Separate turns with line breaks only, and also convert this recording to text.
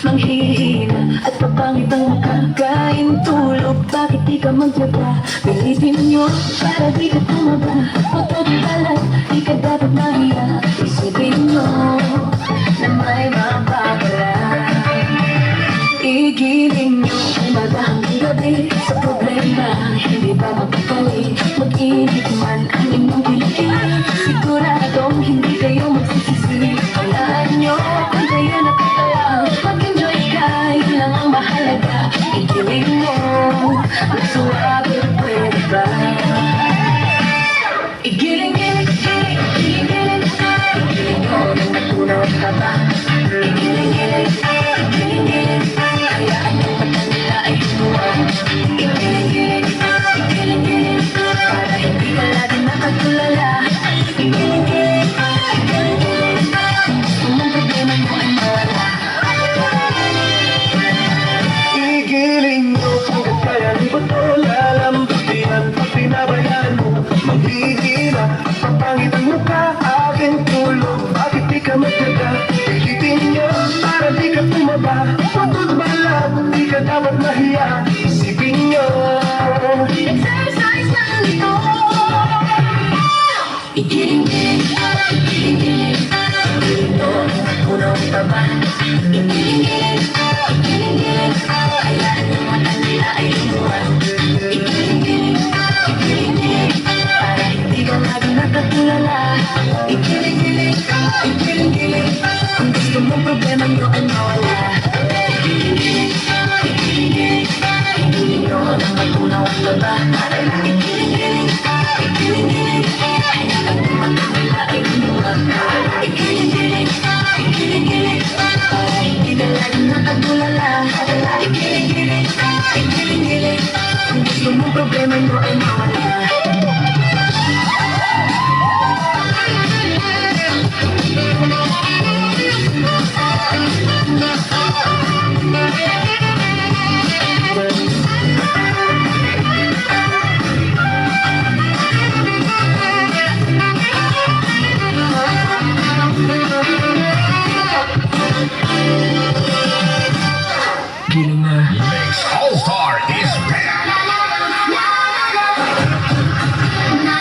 manghihina at papangit ang makakain tulog. Bakit di ka magtyaga? Pilitin nyo para di ka tumaba. Huwag pala, di ka dapat mahiya. Isipin nyo na may mapapala. Igiling nyo umaga hanggang gabi sa problema. Hindi ba magpapali? Mag-init man ang inyong kiligin. Siguradong hindi kayo magsisisi. Hayaan nyo kung kayo nakataya. Mag-enjoy ka, yun lang ang mahalaga. Igiling mo, magsuwabe pwede ba? Igiling-giling, igiling-giling, igiling mo nang natunaw ka ba? Igiling-giling, igiling-giling, hayaan yung mata nila ay humuwag. Igiling-giling, igiling-giling, para hindi ka lagi nakatulala. Igiling-giling, igiling-giling, kung ang problema mo ay mawala.
Igiling mo hanggat kaya di ba to lalambutin? Pag pinabayaan mo, maghihina at papangit ang mukha, aking tulog. Bakit di ka magtaga? Pilitin nyo para di ka tumaba. Pagod ba lang, di ka dapat mahiya. Isipin nyo
Exercise lang ito. Igiling-giling, igiling-giling, igiling mo nang natunaw ka ba? Igiling-giling, igiling-giling, hayaan yung mata nila ay lumuwag. Igiling-giling, igiling-giling, para hindi ka lagi nakatulala. Igiling-giling, igiling-giling, kung gusto mong problema nyo ay mawala. Igiling-giling, igiling-giling, igiling mo nang natunaw ka ba? Igiling-giling, igiling-giling, hayaan yung mata nila ay lumuwag. Igiling-giling, igiling-giling, para hindi ka lagi nakatulala. Igiling-giling, igiling-giling, kung gusto mong problema nyo ay mawala.